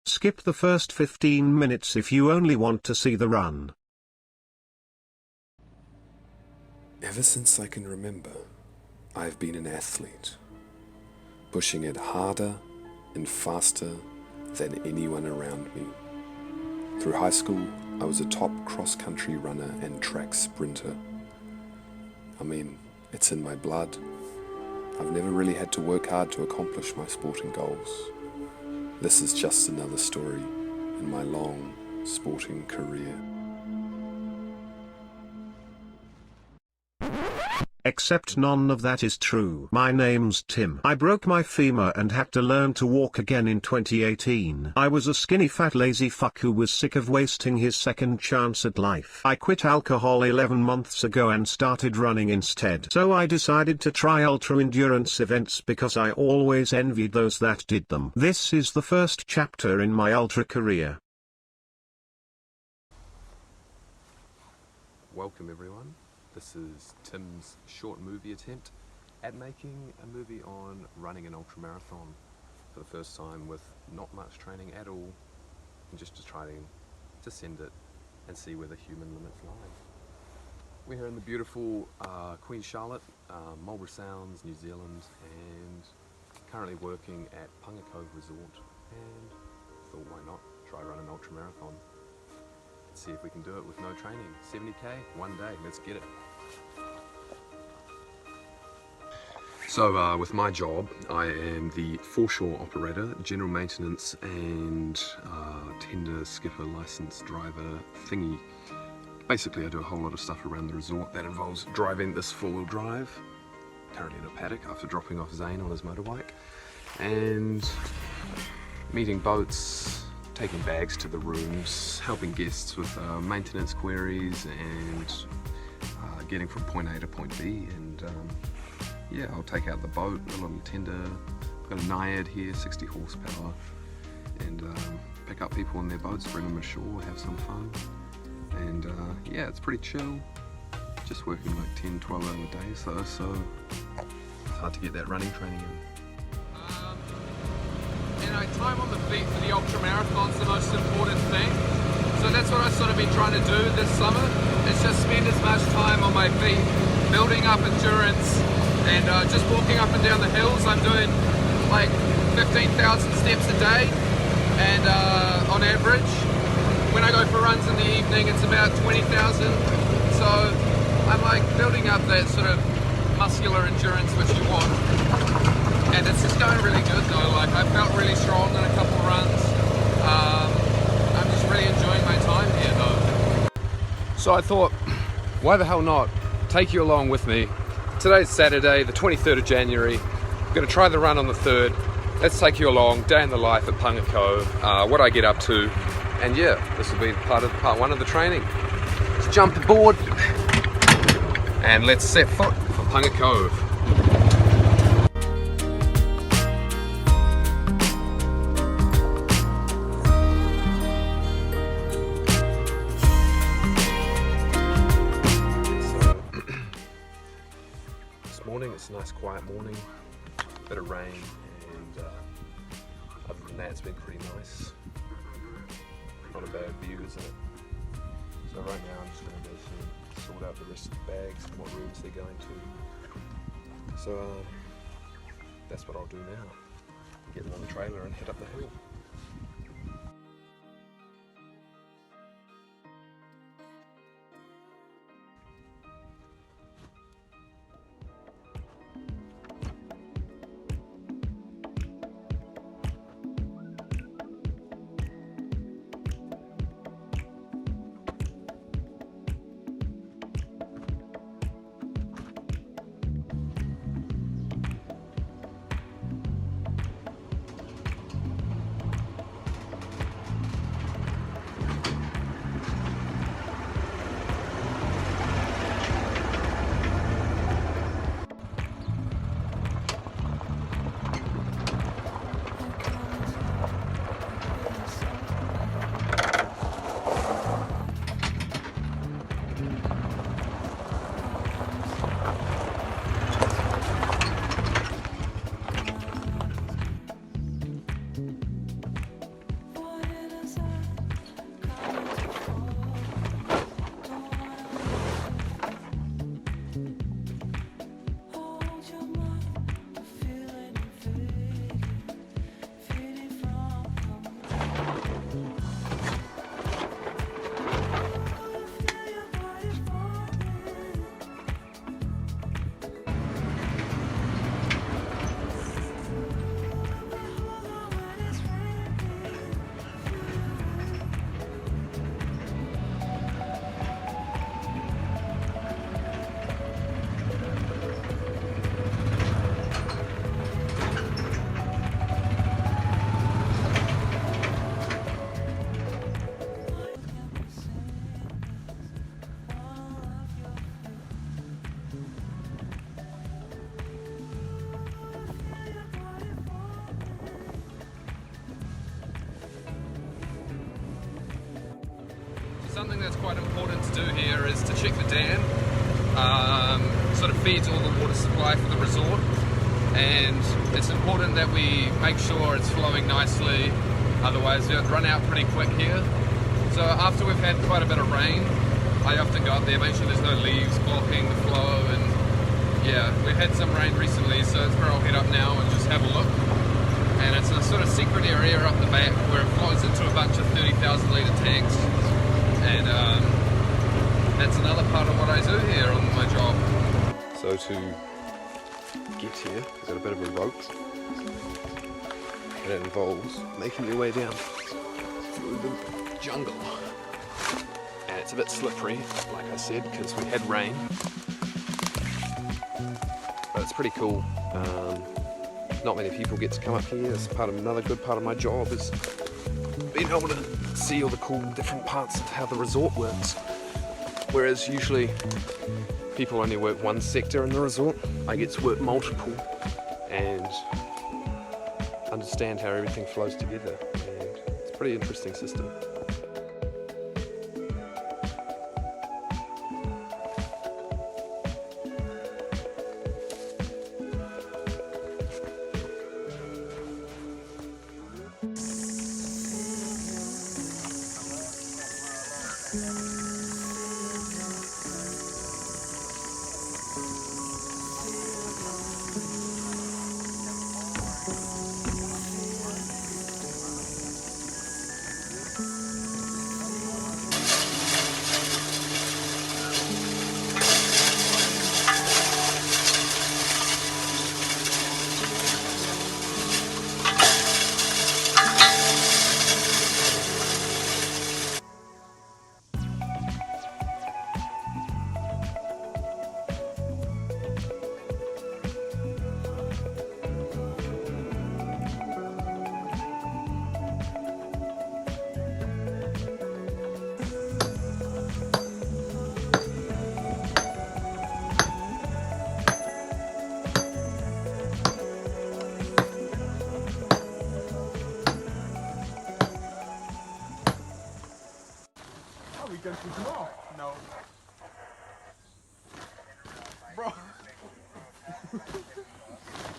Skip the first 15 minutes if you only want to see the run. Ever since I can remember, I've been an athlete, pushing it harder and faster than anyone around me. Through high school, I was a top cross-country runner and track sprinter. I mean, it's in my blood. I've never really had to work hard to accomplish my sporting goals. This is just another story in my long sporting career. Except none of that is true. My name's Tim. I broke my femur and had to learn to walk again in 2018. I was a skinny fat lazy fuck who was sick of wasting his second chance at life. I quit alcohol 11 months ago and started running instead. So I decided to try ultra endurance events because I always envied those that did them. This is the first chapter in my ultra career. Welcome everyone. This is Tim's short movie attempt at making a movie on running an ultramarathon for the first time with not much training at all, and just to try to send it and see where the human limits lie. We're here in the beautiful Queen Charlotte, Marlborough Sounds, New Zealand, and currently working at Punga Cove Resort, and thought why not try run an ultramarathon. See if we can do it with no training. 70k, one day, let's get it. So with my job, I am the foreshore operator, general maintenance and tender skipper license driver thingy. Basically I do a whole lot of stuff around the resort that involves driving this four-wheel drive, currently in a paddock after dropping off Zane on his motorbike, and meeting boats, taking bags to the rooms, helping guests with maintenance queries, and getting from point A to point B. And yeah, I'll take out the boat, a little tender. I've got a Naiad here, 60 horsepower, and pick up people in their boats, bring them ashore, have some fun. And yeah, it's pretty chill. Just working like 10, 12 hour days though, so it's hard to get that running training in. Time on the feet for the ultramarathon is the most important thing. So that's what I've sort of been trying to do this summer, is just spend as much time on my feet, building up endurance, and just walking up and down the hills. I'm doing like 15,000 steps a day, and on average. When I go for runs in the evening, it's about 20,000. So I'm like building up that sort of muscular endurance which you want. And it's just going really good though. Like I felt really strong in a couple of runs. I'm just really enjoying my time here though. So I thought, why the hell not take you along with me. Today's Saturday, the 23rd of January. I'm going to try the run on the 3rd. Let's take you along, day in the life at Punga Cove, what I get up to. And yeah, this will be part 1 of the training. Let's jump aboard and let's set foot for Punga Cove. It's a nice quiet morning, bit of rain, and other than that it's been pretty nice. Not a bad view, is it? So right now I'm just going to go sort out the rest of the bags and what rooms they're going to. So that's what I'll do now. Get them on the trailer and head up the hill. something that's quite important to do here is to check the dam. Sort of feeds all the water supply for the resort, and it's important that we make sure it's flowing nicely, otherwise it'll run out pretty quick here. So after we've had quite a bit of rain, I often go up there, make sure there's no leaves blocking the flow, and yeah, we've had some rain recently, so it's where I'll head up now and just have a look. And it's a sort of secret area up the back where it flows into a bunch of 30,000 litre tanks, and that's another part of what I do here on my job. So to get here, we've got a bit of a rope, and it involves making your way down through the jungle. And it's a bit slippery, like I said, because we had rain. But it's pretty cool. Not many people get to come up here. It's another good part of my job is being able to see all the cool different parts of how the resort works. Whereas usually people only work one sector in the resort, I get to work multiple and understand how everything flows together, and it's a pretty interesting system. No. Bro.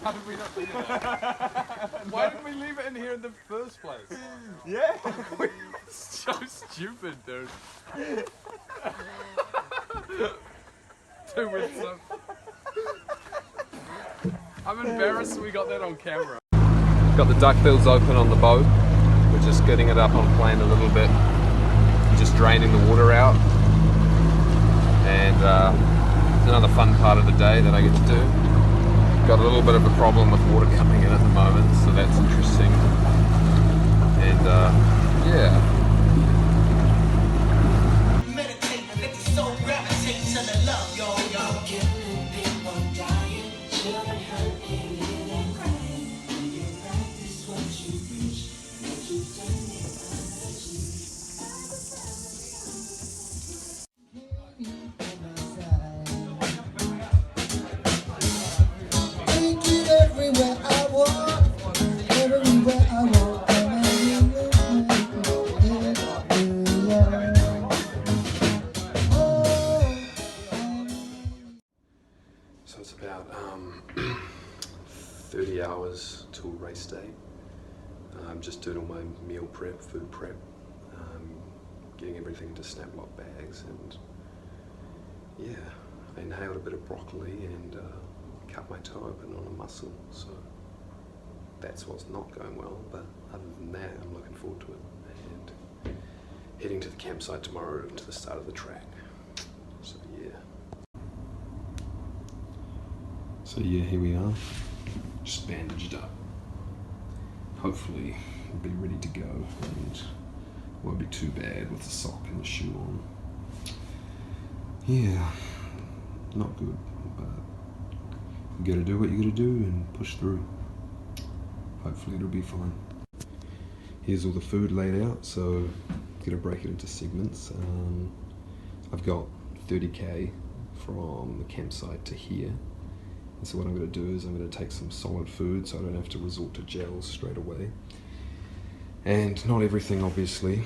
How did we not do that? Why didn't we leave it in here in the first place? Yeah. We're so stupid, dude. Dude, we're so... I'm embarrassed we got that on camera. Got the duckbills open on the boat. We're just getting it up on plane a little bit. Just draining the water out. And it's another fun part of the day that I get to do. Got a little bit of a problem with water coming in at the moment, so that's interesting. And yeah. So it's about 30 hours till race day. I'm just doing all my meal prep, food prep, getting everything into snap lock bags, and yeah, I inhaled a bit of broccoli and cut my toe open on a mussel, so that's what's not going well, but other than that I'm looking forward to it, and heading to the campsite tomorrow to the start of the track, so yeah. So yeah, here we are, just bandaged up. Hopefully we'll be ready to go and won't be too bad with the sock and the shoe on. Yeah, not good, but you gotta do what you gotta do and push through. Hopefully it'll be fine. Here's all the food laid out, so I'm gonna break it into segments. I've got 30k from the campsite to here. And so what I'm going to do is I'm going to take some solid food so I don't have to resort to gels straight away. And not everything, obviously.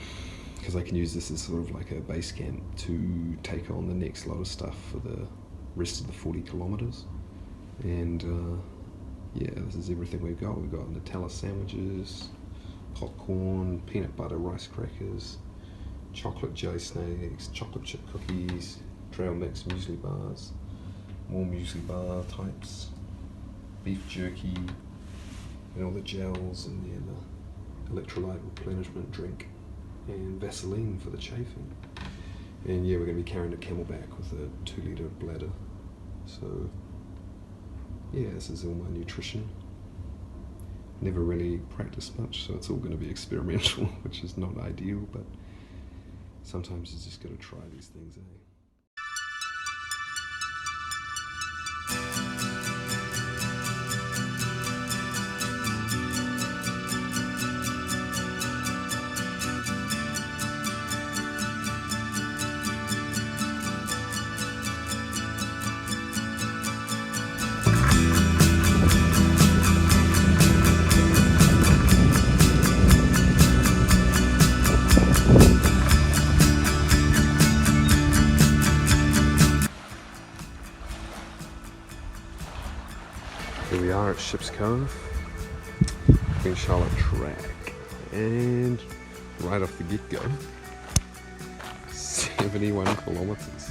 because I can use this as sort of like a base camp to take on the next lot of stuff for the rest of the 40 kilometers. And yeah, this is everything we've got. We've got Nutella sandwiches, popcorn, peanut butter rice crackers, chocolate jelly snakes, chocolate chip cookies, trail mix muesli bars, more muesli bar types, beef jerky, and all the gels, and then the electrolyte replenishment drink, and Vaseline for the chafing. And yeah, we're going to be carrying a camelback with a 2-litre bladder. So yeah, this is all my nutrition. Never really practiced much, so it's all going to be experimental, which is not ideal, but sometimes you just got to try these things, eh? Here we are at Ships Cove, Queen Charlotte track, and right off the get-go, 71 kilometers.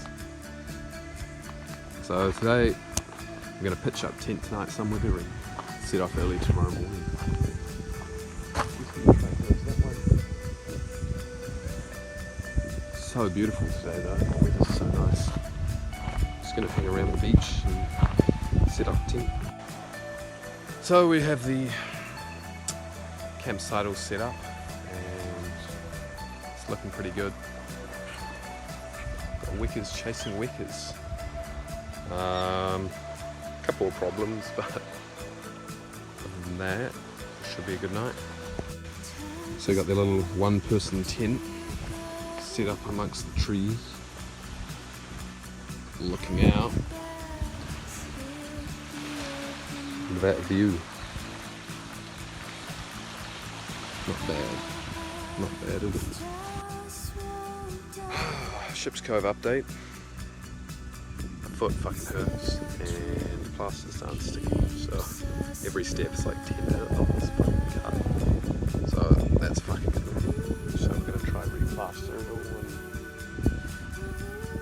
So today, I'm going to pitch up tent tonight somewhere and set off early tomorrow morning. So beautiful today though, the weather's so nice. Just going to hang around the beach and set up tent. So we have the campsite all set up and it's looking pretty good. Got wickers chasing wickers. Couple of problems, but other than that, it should be a good night. So we got the little one-person tent set up amongst the trees, looking out. That view. Not bad is it? Ships Cove update. My foot fucking hurts and the plasters aren't sticking, so every step's like 10 minutes off this fucking cut. So that's fucking good. So I'm gonna try and re-plaster it all and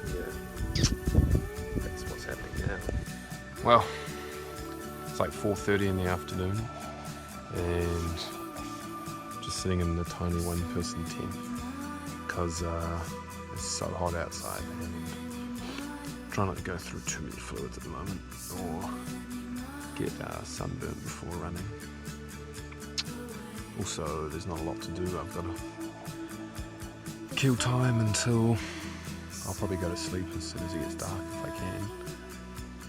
yeah, that's what's happening now. Well, it's like 4:30 in the afternoon and just sitting in the tiny one-person tent because it's so hot outside and trying not to go through too many fluids at the moment or get sunburnt before running. Also, there's not a lot to do. I've got to kill time until I'll probably go to sleep as soon as it gets dark if I can,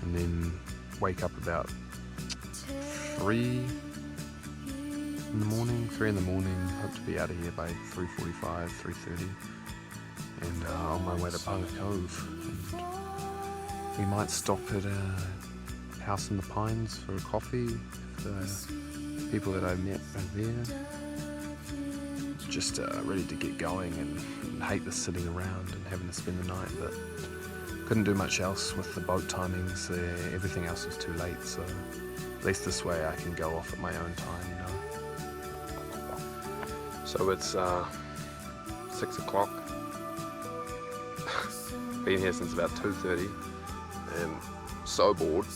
and then wake up about 3 in the morning, hope to be out of here by 3:45, 3:30, and on my way to Panga Cove. And we might stop at a house in the Pines for a coffee if the people that I met are there. Just ready to get going and hate the sitting around and having to spend the night, but couldn't do much else with the boat timings there. Everything else was too late, so at least this way I can go off at my own time, you know. So it's 6 o'clock. Been here since about 2:30 and so bored.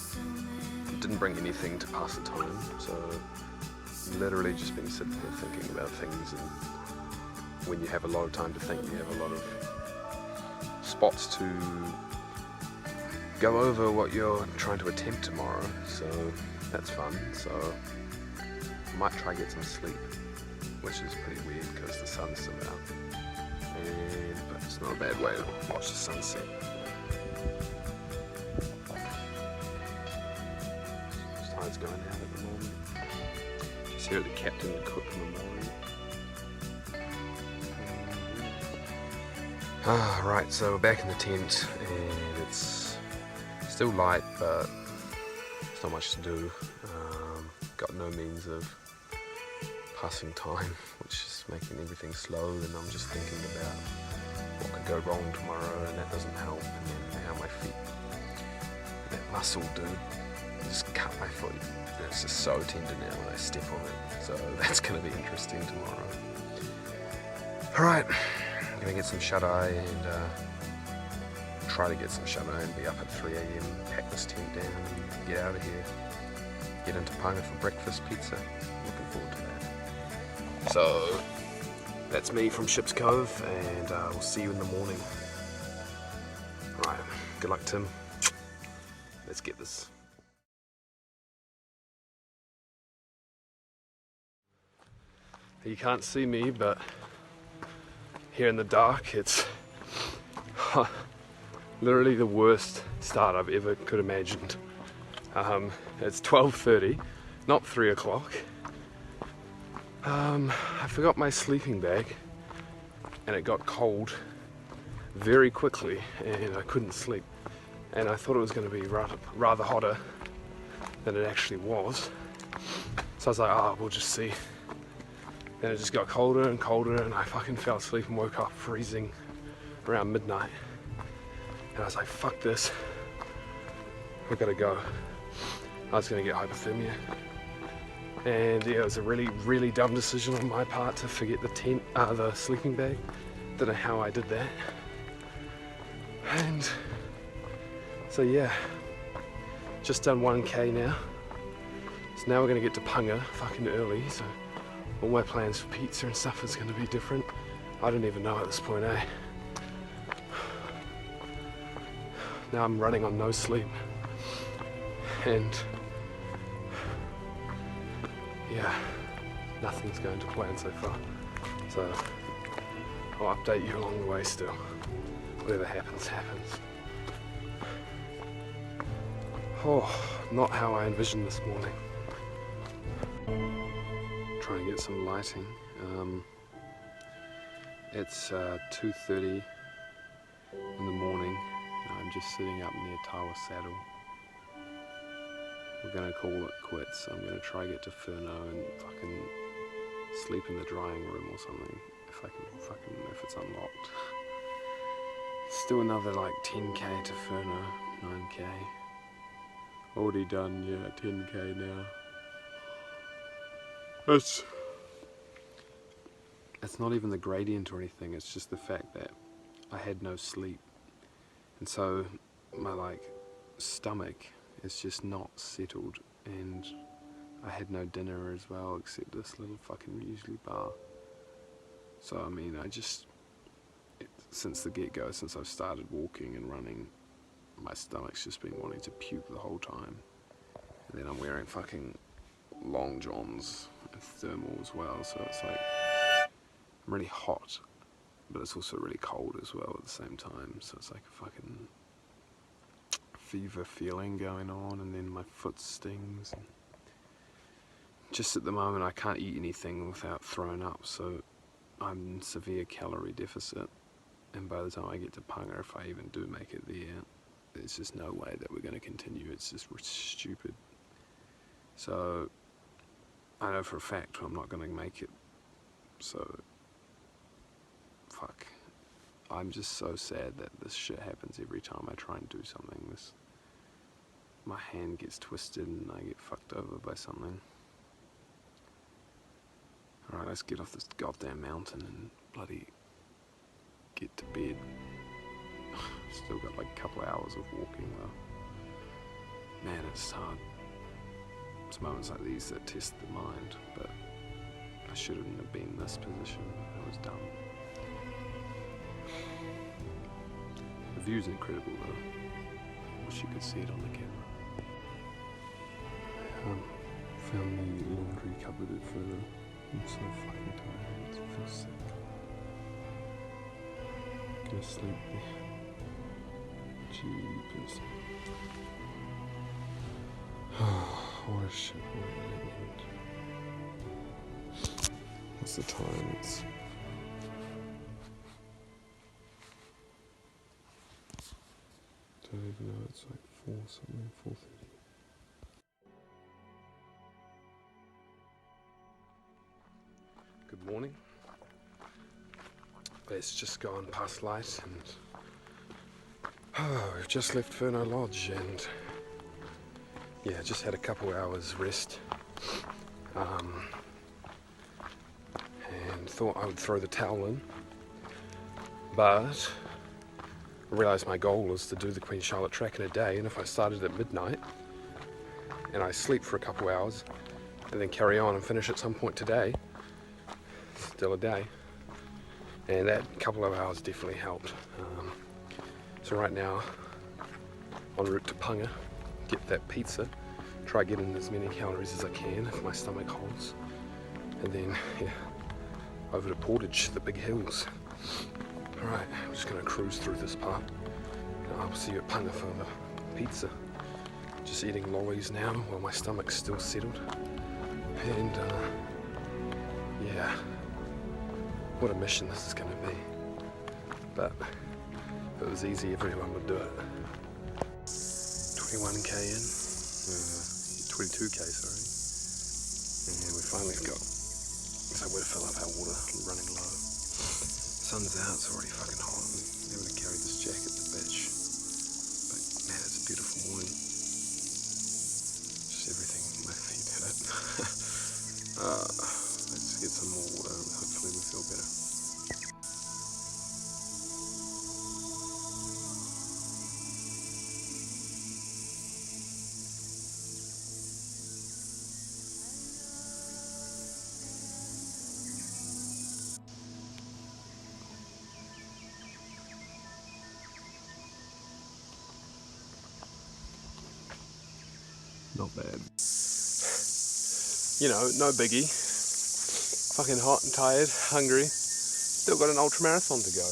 Didn't bring anything to pass the time, so literally just been sitting here thinking about things, and when you have a lot of time to think, you have a lot of spots to go over what you're trying to attempt tomorrow, so that's fun. So I might try and get some sleep, which is pretty weird because the sun's still out, but it's not a bad way to watch the sunset. Tide's going out at the moment. Just here at the Captain Cook Memorial. Right, so we're back in the tent and it's still light, but there's not much to do. Got no means of passing time, which is making everything slow, and I'm just thinking about what could go wrong tomorrow, and that doesn't help. And then how my feet, that muscle, dude, just cut my foot. And it's just so tender now when I step on it. So that's going to be interesting tomorrow. Alright, I'm going to get some shut-eye and try to get some shut-eye and be up at 3 AM, pack this tent down and get out of here. Get into Panga for breakfast pizza. Looking forward to that. So that's me from Ship's Cove, and we'll see you in the morning. Right, good luck, Tim. Let's get this. You can't see me, but here in the dark, it's literally the worst start I've ever could imagined. It's 12:30, not 3 o'clock. I forgot my sleeping bag, and it got cold very quickly, and I couldn't sleep. And I thought it was going to be rather hotter than it actually was. So I was like, oh, we'll just see. Then it just got colder and colder, and I fucking fell asleep and woke up freezing around midnight. And I was like, fuck this, I've got to go. I was going to get hypothermia. And yeah, it was a really, really dumb decision on my part to forget the sleeping bag. Don't know how I did that. And so yeah, just done 1K now. So now we're going to get to Panga fucking early, so all my plans for pizza and stuff is going to be different. I don't even know at this point, eh? Now I'm running on no sleep. And yeah, nothing's going to plan so far. So I'll update you along the way still. Whatever happens, happens. Oh, not how I envisioned this morning. Trying to get some lighting. It's 2:30 in the morning. I'm just sitting up near Tawa Saddle. We're gonna call it quits. I'm gonna try to get to Furno and fucking sleep in the drying room or something if it's unlocked. Still another like 10k to Furno, 9k. Already done, yeah, 10k now. It's not even the gradient or anything, it's just the fact that I had no sleep. And so my like stomach is just not settled, and I had no dinner as well except this little fucking muesli bar. So I mean, since the get-go, since I've started walking and running, my stomach's just been wanting to puke the whole time. And then I'm wearing fucking long johns and thermal as well, so it's like I'm really hot, but it's also really cold as well at the same time, so it's like a fucking fever feeling going on, and then my foot stings. And just at the moment I can't eat anything without throwing up, so I'm in severe calorie deficit, and by the time I get to Panga, if I even do make it there, there's just no way that we're going to continue. It's just stupid. So I know for a fact I'm not going to make it, so fuck. I'm just so sad that this shit happens every time I try and do something. My hand gets twisted and I get fucked over by something. Alright, let's get off this goddamn mountain and bloody get to bed. Still got like a couple of hours of walking though. Man, it's hard. It's moments like these that test the mind, but I shouldn't have been in this position. I was dumb. The view's incredible though. Wish you could see it on the camera. I found the laundry cupboard at further. I'm so fucking tired, it feels sick. Gonna sleep there. Jeepers. What a shit, what's the time? It's don't even know, it's like 4 something, 4:30. Good morning. It's just gone past light and we've just left Furno Lodge and yeah, just had a couple hours rest and thought I would throw the towel in, but I realised my goal was to do the Queen Charlotte track in a day, and if I started at midnight and I sleep for a couple hours and then carry on and finish at some point today, still a day, and that couple of hours definitely helped. So right now, en route to Punga, get that pizza, try getting as many calories as I can if my stomach holds, and then yeah, over to Portage, the big hills. Alright, I'm just going to cruise through this part. I'll see you at Punga for the pizza. Just eating lollies now while my stomach's still settled. And yeah, what a mission this is going to be. But if it was easy, everyone would do it. 21k in, 22k sorry. And we finally got somewhere to fill up our water, running low. Sun's out, it's already fucking hot. I'm having to carry this jacket to the beach. But man, it's a beautiful morning. Just everything, my feet hurt. Let's get some more water and hopefully we'll feel better. Not bad. You know, no biggie. Fucking hot and tired, hungry. Still got an ultramarathon to go.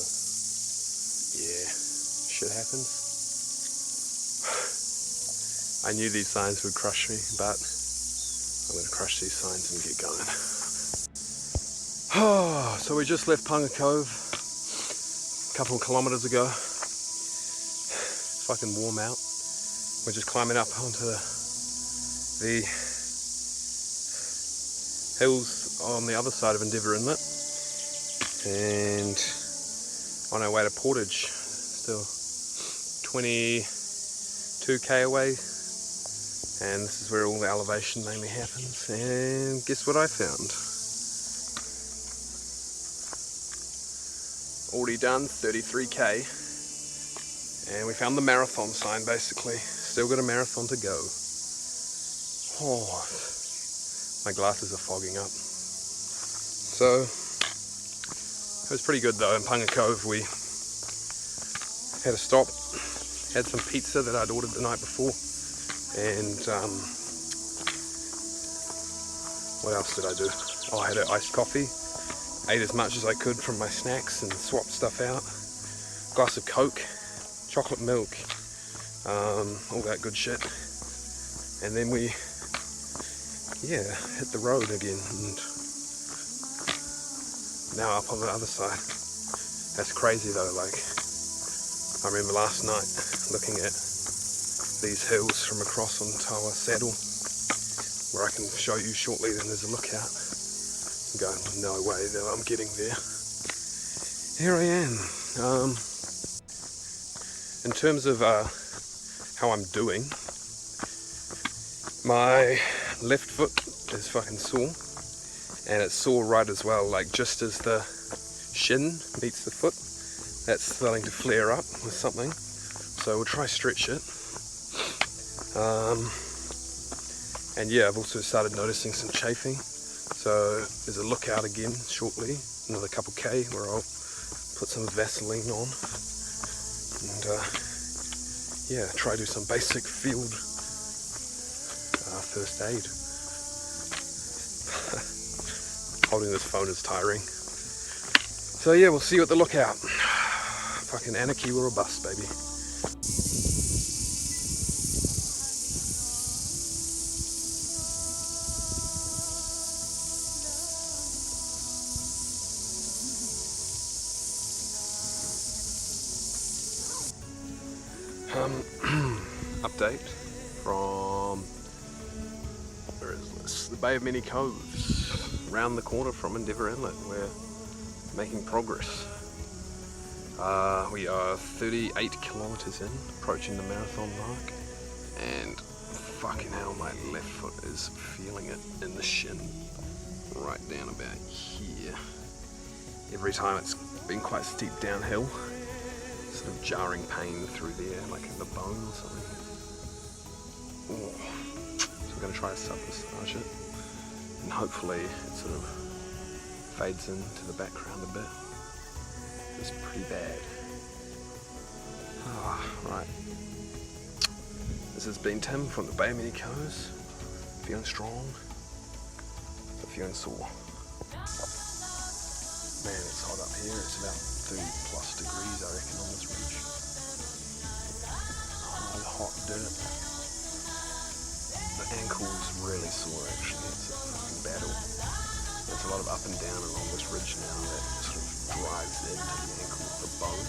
Yeah, shit happens. I knew these signs would crush me, but I'm gonna crush these signs and get going. So we just left Punga Cove a couple of kilometers ago. It's fucking warm out. We're just climbing up onto the hills on the other side of Endeavour Inlet and on our way to Portage, still 22k away, and this is where all the elevation mainly happens. And guess what I found? Already done 33k, and we found the marathon sign basically. Still got a marathon to go. Oh, my glasses are fogging up. So, it was pretty good though. In Punga Cove we had a stop, had some pizza that I'd ordered the night before, and what else did I do? Oh, I had an iced coffee, ate as much as I could from my snacks and swapped stuff out. Glass of Coke, chocolate milk, all that good shit. And then we hit the road again, and now up on the other side. That's crazy though. Like, I remember last night looking at these hills from across on Tawa Saddle, where I can show you shortly, and there's a lookout. I'm going, no way that I'm getting there. Here I am. In terms of how I'm doing, my left foot is fucking sore, and it's sore right as well, like just as the shin meets the foot, that's starting to flare up with something, so we'll try stretch it. And yeah, I've also started noticing some chafing, so there's a lookout again shortly, another couple K where I'll put some Vaseline on and yeah, try to do some basic field first aid. Holding this phone is tiring. So yeah, we'll see you at the lookout. Fucking anarchy or a bust, baby. Update from, where is this? The Bay of Many Coves. round the corner from Endeavour Inlet. We're making progress. We are 38 kilometers in, approaching the marathon mark, and fucking hell, my left foot is feeling it in the shin, right down about here. Every time it's been quite steep downhill, sort of jarring pain through there, like in the bone or something. Oh. So we're going to try to sub-massage it, and hopefully it sort of fades into the background a bit. It's pretty bad. Right. This has been Tim from the Bay of Many Coes. Feeling strong, but feeling sore. Man, it's hot up here. It's about 30 plus degrees, I reckon, on this ridge. Hot dirt. The ankle's really sore, actually. It's a fucking battle. There's a lot of up and down along this ridge now that sort of drives into the ankle, the bone.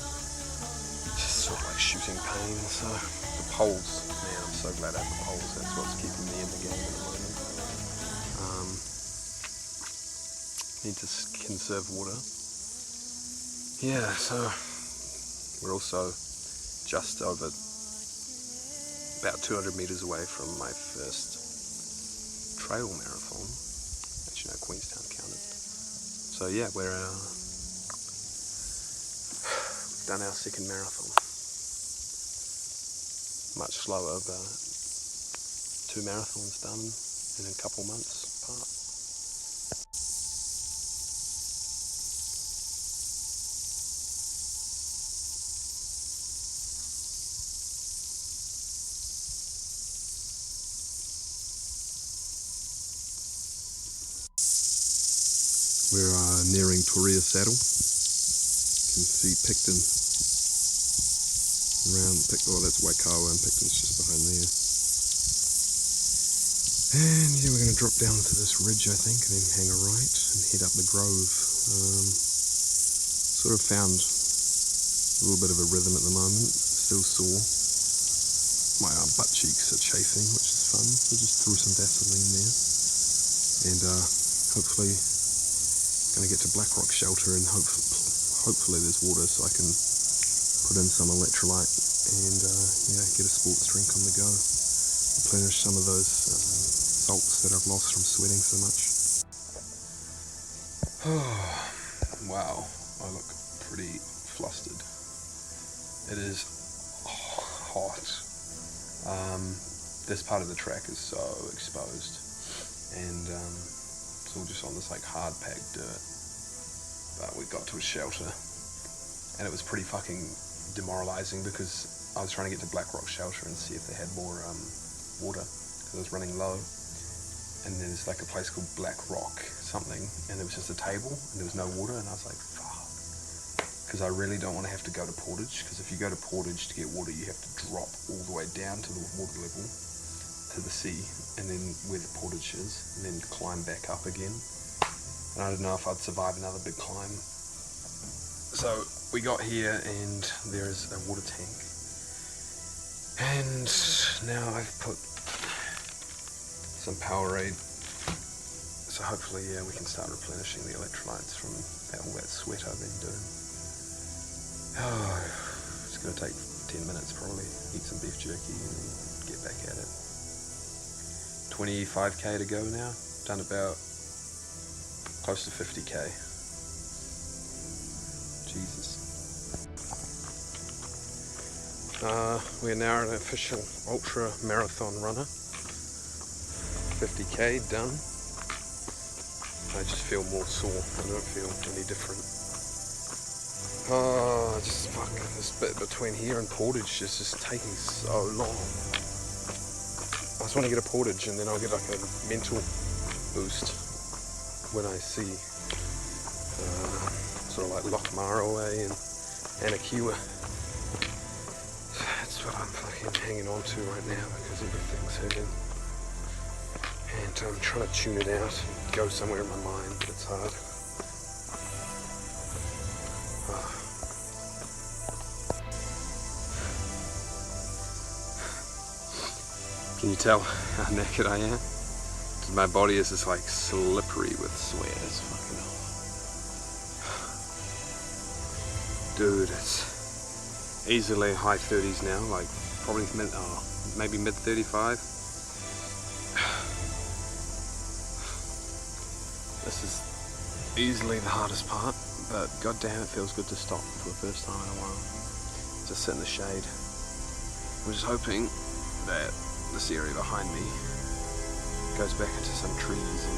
Just sort of like shooting pain. So the poles, man, I'm so glad I have the poles. That's what's keeping me in the game at the moment. Need to conserve water. Yeah, so we're also just over about 200 meters away from my first trail marathon. Actually, no, Queenstown counted. So yeah, we've done our second marathon. Much slower, but 2 marathons done in a couple months apart. We're nearing Toria Saddle. You can see Picton around, that's Waikawa and Picton's just behind there. And yeah, we're going to drop down to this ridge, I think, and then hang a right and head up the grove. Sort of found a little bit of a rhythm at the moment, still sore. My butt cheeks are chafing, which is fun, so just threw some Vaseline there. And hopefully going to get to Blackrock Shelter, and hopefully there's water so I can put in some electrolyte and yeah, get a sports drink on the go. Replenish some of those salts that I've lost from sweating so much. Wow, I look pretty flustered. It is hot. This part of the track is so exposed, and it's all just on this like hard packed dirt. But we got to a shelter, and it was pretty fucking demoralizing because I was trying to get to Blackrock Shelter and see if they had more water, because I was running low. And there's like a place called Black Rock something, and there was just a table and there was no water, and I was like, fuck, because I really don't want to have to go to Portage, because if you go to Portage to get water you have to drop all the way down to the water level to the sea, and then where the Portage is, and then climb back up again. And I don't know if I'd survive another big climb. So we got here and there is a water tank, and now I've put some Powerade, so hopefully yeah, we can start replenishing the electrolytes from all that sweat I've been doing. Oh, it's going to take 10 minutes probably, eat some beef jerky and then get back at it. 25k to go now, done about close to 50k. Jesus. We're now an official ultra-marathon runner. 50k done. I just feel more sore. I don't feel any different. Oh, just fuck, this bit between here and Portage is just taking so long. I just want to get a Portage and then I'll get like a mental boost when I see sort of like Lochmara and Anakiwa. That's what I'm fucking hanging on to right now because everything's hurting. And I'm trying to tune it out and go somewhere in my mind, but it's hard. Can you tell how knackered I am? My body is just like slippery with sweat. It's fucking hell. Dude, it's easily high 30s now, like probably maybe mid 35. This is easily the hardest part, but goddamn, it feels good to stop for the first time in a while. Just sit in the shade. I'm just hoping that this area behind me goes back into some trees and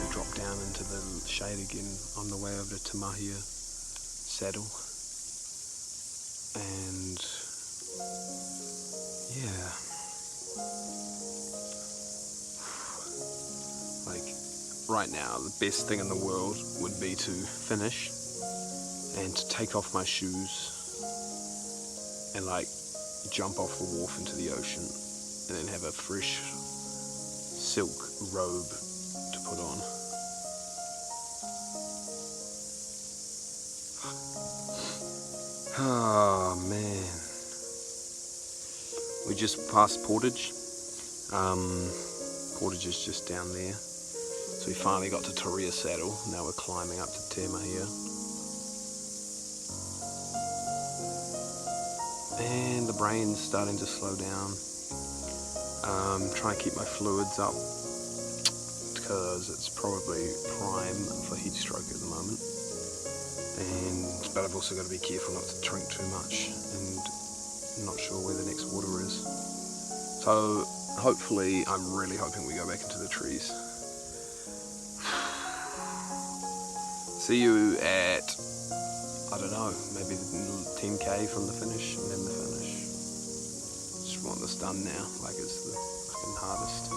we'll drop down into the shade again on the way over to Tamahia Saddle. And yeah, like right now the best thing in the world would be to finish and to take off my shoes and like jump off the wharf into the ocean and then have a fresh silk robe to put on. Oh man. We just passed Portage. Portage is just down there. So we finally got to Toria Saddle. Now we're climbing up to Tamahia. And the brain's starting to slow down. Trying to keep my fluids up because it's probably prime for heat stroke at the moment. But I've also got to be careful not to drink too much, and I'm not sure where the next water is. So hopefully, I'm really hoping we go back into the trees. See you at, I don't know, maybe 10k from the finish, and then the finish. Just want this done now, like it's the fucking hardest.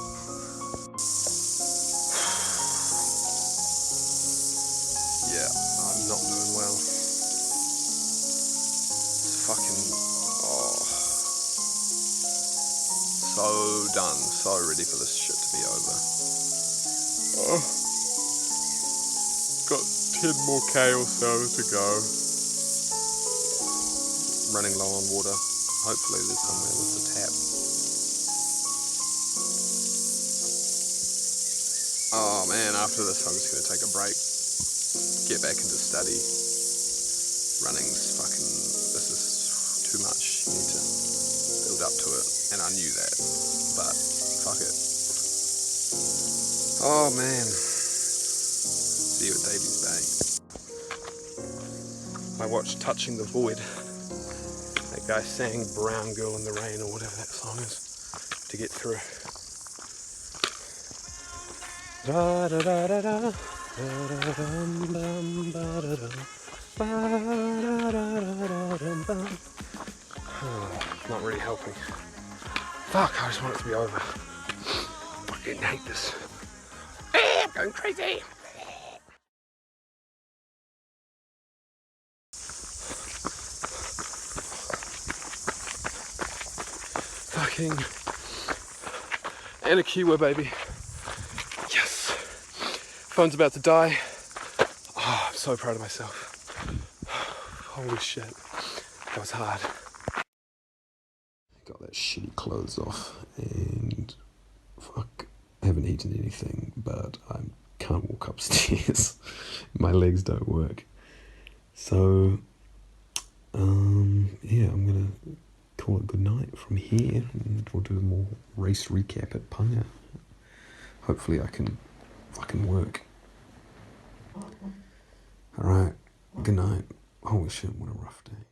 Yeah, I'm not doing well. It's fucking, so done, so ready for this shit to be over. Got 10 more K or so to go. Running low on water. Hopefully there's somewhere with the tap. Oh man, after this I'm just going to take a break. Get back into study. Running's fucking, this is too much. You need to build up to it. And I knew that. But, fuck it. Oh man. See you at Davies Bay. I watched Touching the Void. That guy sang Brown Girl in the Rain or whatever that song is to get through. Da da da da da. Not really helping. Fuck, I just want it to be over. Fucking hate this. I'm going crazy. Fucking Anakiwa, baby. Yes. Phone's about to die. Oh, I'm so proud of myself. Holy shit. That was hard. Got that shitty clothes off and fuck, I haven't eaten anything, but I can't walk upstairs. My legs don't work. So, yeah, I'm gonna call it good night from here and we'll do more race recap at Punga. Hopefully I can fucking work. Alright, good night. Holy shit, what a rough day.